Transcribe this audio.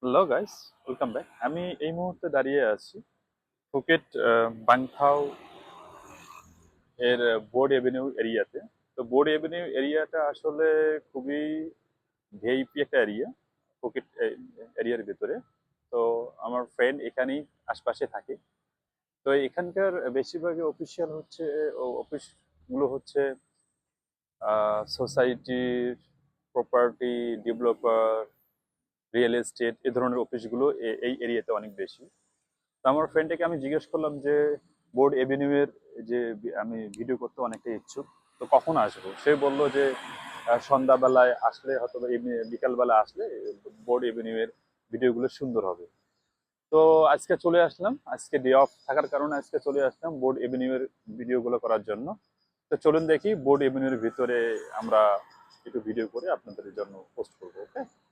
Hello guys, welcome back. আমি এই মুহূর্তে দাঁড়িয়ে আছি ফুকেট বাংথাও এর বোর্ড এভিনিউ এরিয়াতে। তো বোর্ড এভিনিউ এরিয়াটা আসলে খুবই ভিআইপি একটা এরিয়া ফুকেট এরিয়ার ভিতরে। তো আমার ফ্রেন্ড এখানেই আশপাশে থাকে। তো এখানকার বেশিরভাগই অফিসিয়াল হচ্ছে অফিসগুলো হচ্ছে সোসাইটির, প্রপার্টি ডেভেলপার, রিয়েল এস্টেট এ ধরনের অফিসগুলো এই এরিয়াতে অনেক বেশি। তো আমার ফ্রেন্ডটাকে আমি জিজ্ঞেস করলাম যে বোর্ড এভিনিউ এর যে আমি ভিডিও করতে অনেকটা ইচ্ছুক, তো কখন আসবো। সে বলল যে সন্ধ্যাবেলায় আসলে হয়তো বিকালবেলা আসলে বোর্ড এভিনিউ এর ভিডিওগুলো সুন্দর হবে। তো আজকে চলে আসলাম, আজকে ডে অফ থাকার কারণে আজকে চলে আসলাম বোর্ড এভিনিউ এর ভিডিওগুলো করার জন্য। তো চলুন দেখি বোর্ড এভিনিউ এর ভিতরে আমরা একটু ভিডিও করে আপনাদের জন্য পোস্ট করবো। ওকে।